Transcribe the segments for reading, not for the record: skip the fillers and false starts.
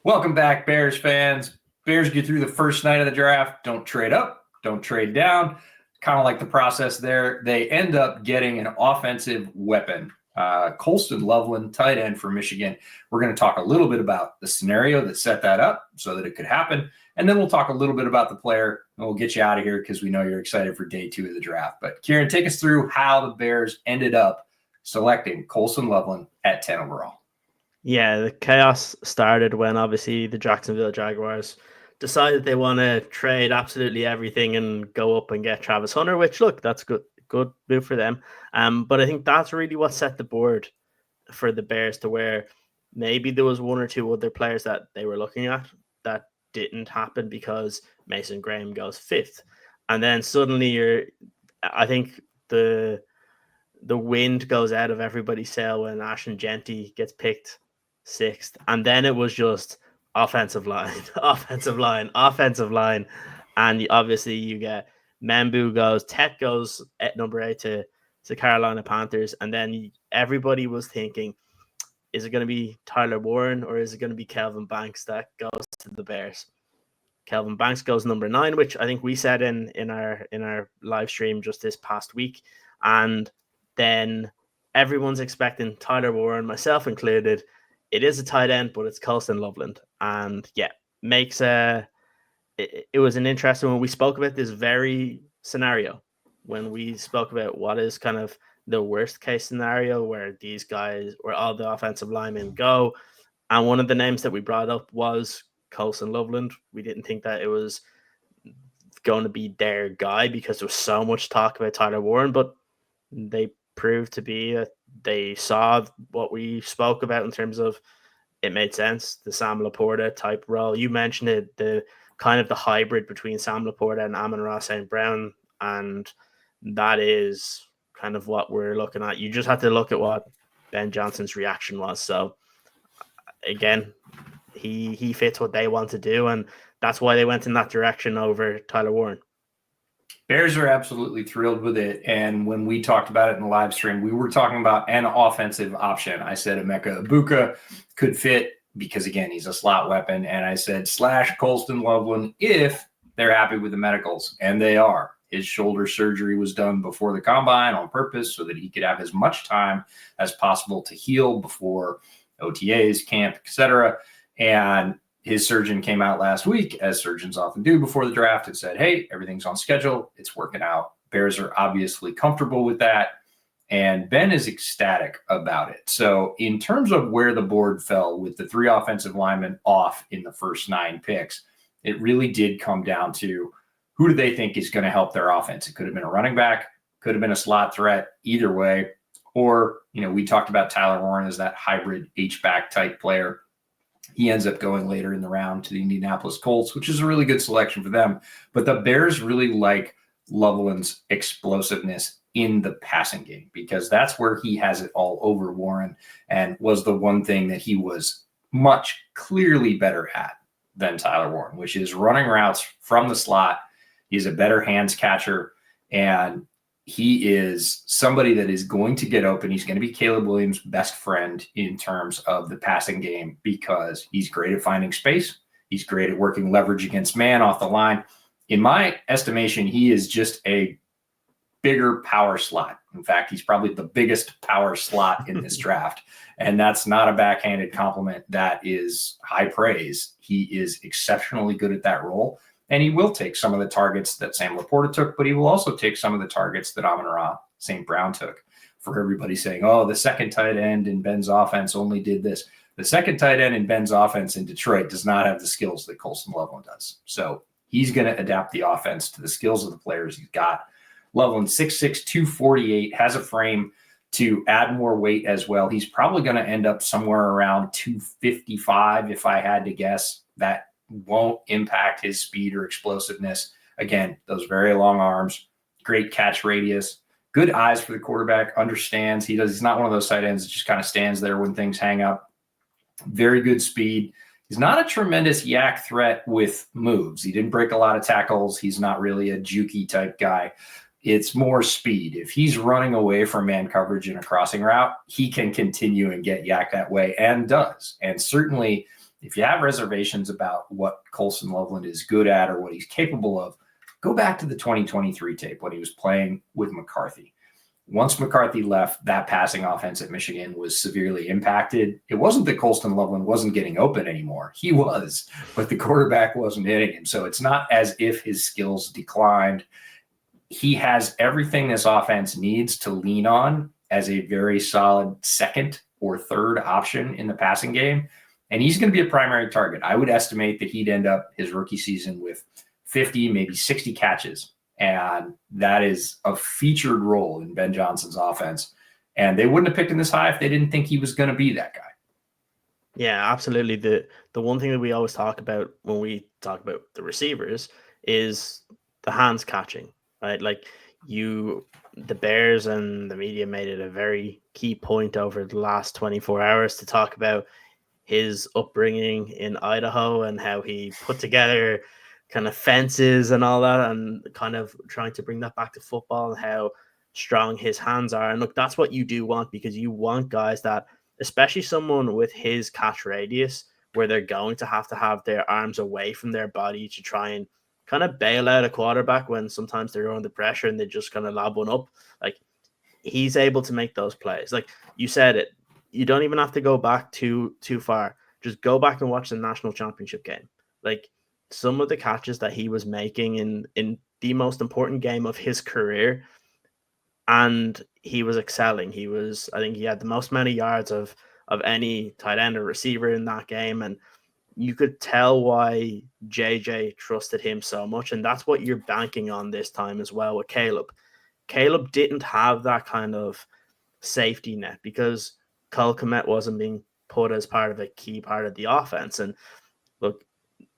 Welcome back, Bears fans. Bears get through the first night of the draft. Don't trade up, don't trade down. Kind of like the process there. They end up getting an offensive weapon. Colston Loveland, tight end for Michigan. We're going to talk a little bit about the scenario that set that up so that it could happen. And then we'll talk a little bit about the player, and we'll get you out of here because we know you're excited for day 2 of the draft. But Ciaran, take us through how the Bears ended up selecting Colston Loveland at 10 overall. Yeah, the chaos started when obviously the Jacksonville Jaguars decided they want to trade absolutely everything and go up and get Travis Hunter, which, look, that's good move for them. But I think that's really what set the board for the Bears, to where maybe there was one or two other players that they were looking at that didn't happen because Mason Graham goes 5th. And then suddenly I think the wind goes out of everybody's sail when Ashton Genty gets picked 6th. And then it was just offensive line. And obviously you get Membu goes, Tet goes at number 8 to Carolina Panthers. And then everybody was thinking, is it going to be Tyler Warren or is it going to be Kelvin Banks that goes to the Bears? Kelvin Banks goes number 9, which I think we said in our live stream just this past week. And then everyone's expecting Tyler Warren, myself included. It is a tight end, but it's Colston Loveland. And yeah, it was an interesting when we spoke about this very scenario, when we spoke about what is kind of the worst case scenario where these guys, where all the offensive linemen go. And one of the names that we brought up was Colston Loveland. We didn't think that it was going to be their guy because there was so much talk about Tyler Warren, but they proved to be they saw what we spoke about in terms of it made sense. The Sam Laporta type role. You mentioned it, the kind of the hybrid between Sam Laporta and Amon-Ra St. Brown, and that is kind of what we're looking at. You just have to look at what Ben Johnson's reaction was. So again, he fits what they want to do, and that's why they went in that direction over Tyler Warren. Bears are absolutely thrilled with it. And when we talked about it in the live stream, we were talking about an offensive option. I said Emeka Egbuka could fit because, again, he's a slot weapon. And I said / Colston Loveland if they're happy with the medicals. And they are. His shoulder surgery was done before the combine on purpose so that he could have as much time as possible to heal before OTAs, camp, etc. And his surgeon came out last week, as surgeons often do before the draft, and said, hey, everything's on schedule. It's working out. Bears are obviously comfortable with that. And Ben is ecstatic about it. So in terms of where the board fell with the 3 offensive linemen off in the first 9 picks, it really did come down to who do they think is going to help their offense. It could have been a running back, could have been a slot threat, either way. Or, we talked about Tyler Warren as that hybrid H-back type player. He ends up going later in the round to the Indianapolis Colts, which is a really good selection for them. But the Bears really like Loveland's explosiveness in the passing game because that's where he has it all over Warren and was the one thing that he was much clearly better at than Tyler Warren, which is running routes from the slot. He's a better hands catcher, and he is somebody that is going to get open. He's going to be Caleb Williams' best friend in terms of the passing game because he's great at finding space. He's great at working leverage against man off the line. In my estimation, he is just a bigger power slot. In fact, he's probably the biggest power slot in this draft. And that's not a backhanded compliment. That is high praise. He is exceptionally good at that role. And he will take some of the targets that Sam Laporta took, but he will also take some of the targets that Amon-Ra St. Brown took. For everybody saying, oh, the second tight end in Ben's offense only did this. The second tight end in Ben's offense in Detroit does not have the skills that Colston Loveland does. So he's going to adapt the offense to the skills of the players he's got. Loveland, 6'6", 248, has a frame to add more weight as well. He's probably going to end up somewhere around 255 if I had to guess. That won't impact his speed or explosiveness. Again, those very long arms, great catch radius, good eyes for the quarterback, understands. He's not one of those tight ends that just kind of stands there when things hang up. Very good speed. He's not a tremendous yak threat with moves. He didn't break a lot of tackles. He's not really a jukey type guy. It's more speed. If he's running away from man coverage in a crossing route, he can continue and get yak that way and does. And certainly If you have reservations about what Colston Loveland is good at or what he's capable of, go back to the 2023 tape when he was playing with McCarthy. Once McCarthy left, that passing offense at Michigan was severely impacted. It wasn't that Colston Loveland wasn't getting open anymore. He was, but the quarterback wasn't hitting him. So it's not as if his skills declined. He has everything this offense needs to lean on as a very solid second or third option in the passing game. And he's going to be a primary target. I would estimate that he'd end up his rookie season with 50, maybe 60 catches. And that is a featured role in Ben Johnson's offense. And they wouldn't have picked him this high if they didn't think he was going to be that guy. Yeah, absolutely. The one thing that we always talk about when we talk about the receivers is the hands catching, right? Like the Bears and the media made it a very key point over the last 24 hours to talk about his upbringing in Idaho and how he put together kind of fences and all that, and kind of trying to bring that back to football and how strong his hands are. And look, that's what you do want, because you want guys that, especially someone with his catch radius, where they're going to have their arms away from their body to try and kind of bail out a quarterback when sometimes they're under pressure and they just kind of lob one up. Like, he's able to make those plays. Like you said it, you don't even have to go back too far. Just go back and watch the national championship game. Like, some of the catches that he was making in the most important game of his career, and he was excelling. I think he had the most amount of yards of any tight end or receiver in that game, and you could tell why JJ trusted him so much, and that's what you're banking on this time as well with Caleb. Caleb didn't have that kind of safety net because Cole Kmet wasn't being put as part of a key part of the offense. And look,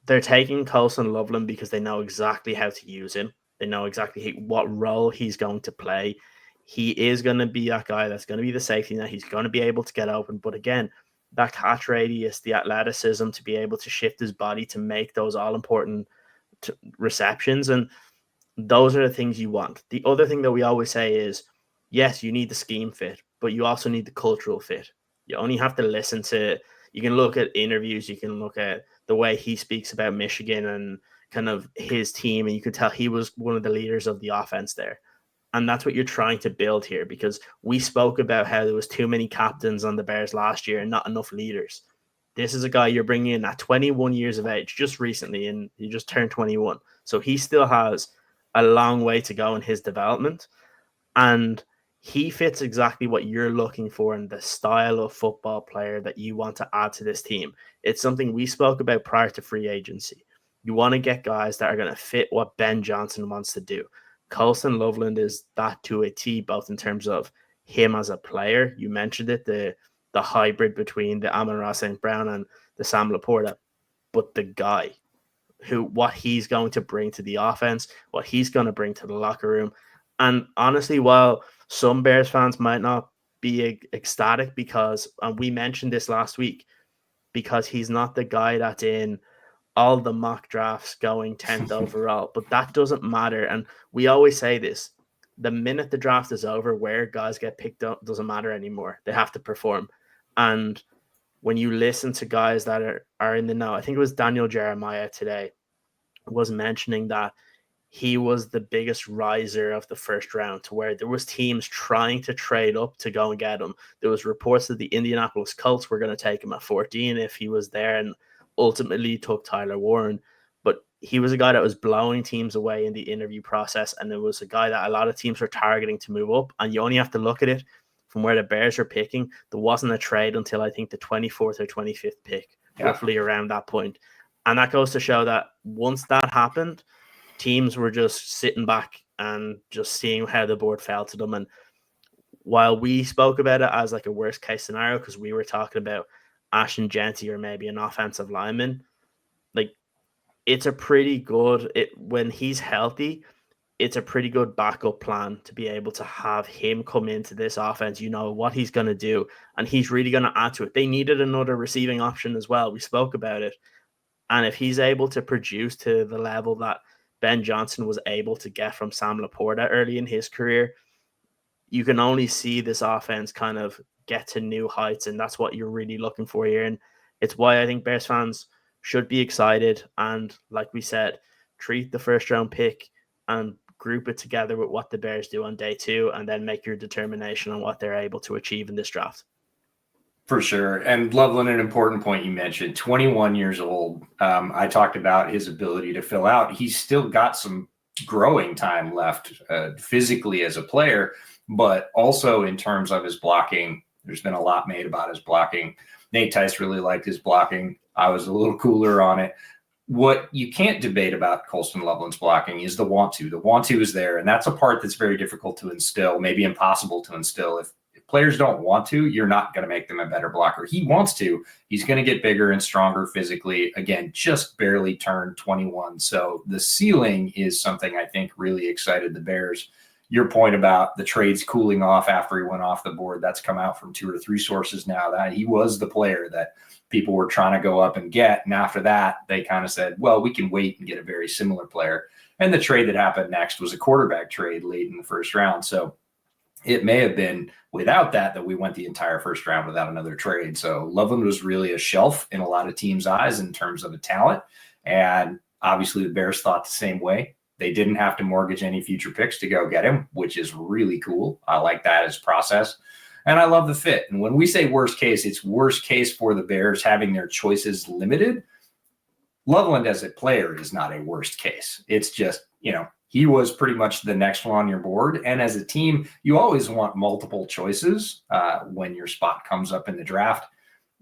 they're taking Colston Loveland because they know exactly how to use him. They know exactly what role he's going to play. He is going to be that guy that's going to be the safety net. He's going to be able to get open. But again, that catch radius, the athleticism to be able to shift his body to make those all-important receptions. And those are the things you want. The other thing that we always say is, yes, you need the scheme fit, but you also need the cultural fit. You only have to listen to, you can look at interviews, you can look at the way he speaks about Michigan and kind of his team, and you could tell he was one of the leaders of the offense there. And that's what you're trying to build here, because we spoke about how there was too many captains on the Bears last year and not enough leaders. This is a guy you're bringing in at 21 years of age, just recently, and he just turned 21. So he still has a long way to go in his development. And he fits exactly what you're looking for in the style of football player that you want to add to this team. It's something we spoke about prior to free agency. You want to get guys that are going to fit what Ben Johnson wants to do. Colston Loveland is that to a T, both in terms of him as a player. You mentioned it, the hybrid between the Amon-Ra St. Brown and the Sam Laporta. But the guy, what he's going to bring to the offense, what he's going to bring to the locker room. And honestly, while some Bears fans might not be ecstatic because, and we mentioned this last week, because he's not the guy that's in all the mock drafts going 10th overall, but that doesn't matter. And we always say this, the minute the draft is over, where guys get picked up doesn't matter anymore. They have to perform. And when you listen to guys that are in the know, I think it was Daniel Jeremiah today was mentioning that he was the biggest riser of the first round, to where there was teams trying to trade up to go and get him. There was reports that the Indianapolis Colts were going to take him at 14 if he was there, and ultimately took Tyler Warren. But he was a guy that was blowing teams away in the interview process, and it was a guy that a lot of teams were targeting to move up. And you only have to look at it from where the Bears are picking. There wasn't a trade until I think the 24th or 25th pick, roughly around that point. And that goes to show that once that happened, teams were just sitting back and just seeing how the board fell to them. And while we spoke about it as like a worst case scenario, because we were talking about Ashton Genty or maybe an offensive lineman, like, it's a pretty good, when he's healthy, it's a pretty good backup plan to be able to have him come into this offense. You know what he's going to do, and he's really going to add to it. They needed another receiving option as well. We spoke about it. And if he's able to produce to the level that Ben Johnson was able to get from Sam Laporta early in his career, you can only see this offense kind of get to new heights. And that's what you're really looking for here. And It's why I think Bears fans should be excited. And like we said, treat the first round pick and group it together with what the Bears do on day 2, and then make your determination on what they're able to achieve in this draft. For sure. And Loveland, an important point you mentioned, 21 years old. I talked about his ability to fill out. He's still got some growing time left physically as a player, but also in terms of his blocking. There's been a lot made about his blocking. Nate Tice really liked his blocking. I was a little cooler on it. What you can't debate about Colston Loveland's blocking is the want to. The want to is there, and that's a part that's very difficult to instill, maybe impossible to instill. If players don't want to, you're not going to make them a better blocker. He wants to. He's going to get bigger and stronger physically. Again, just barely turned 21. So the ceiling is something I think really excited the Bears. Your point about the trades cooling off after he went off the board, that's come out from 2 or 3 sources now, that he was the player that people were trying to go up and get. And after that, they kind of said, well, we can wait and get a very similar player. And the trade that happened next was a quarterback trade late in the first round. So it may have been without that we went the entire first round without another trade. So Loveland was really a shelf in a lot of teams' eyes in terms of a talent. And obviously the Bears thought the same way. They didn't have to mortgage any future picks to go get him, which is really cool. I like that as process. And I love the fit. And when we say worst case, it's worst case for the Bears having their choices limited. Loveland as a player is not a worst case. It's just, he was pretty much the next one on your board. And as a team, you always want multiple choices when your spot comes up in the draft.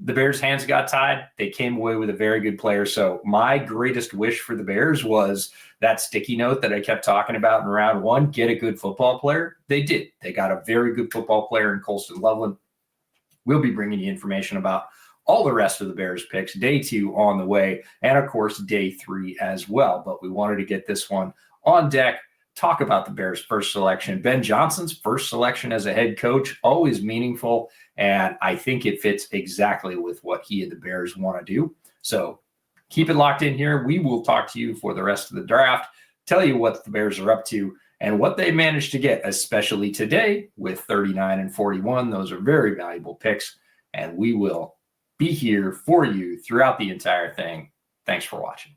The Bears' hands got tied. They came away with a very good player. So my greatest wish for the Bears was that sticky note that I kept talking about in round 1, get a good football player. They did. They got a very good football player in Colston Loveland. We'll be bringing you information about all the rest of the Bears picks, day 2 on the way, and of course, day 3 as well. But we wanted to get this one on deck, talk about the Bears' first selection. Ben Johnson's first selection as a head coach, always meaningful, and I think it fits exactly with what he and the Bears want to do. So keep it locked in here. We will talk to you for the rest of the draft, tell you what the Bears are up to and what they managed to get, especially today with 39 and 41. Those are very valuable picks, and we will be here for you throughout the entire thing. Thanks for watching.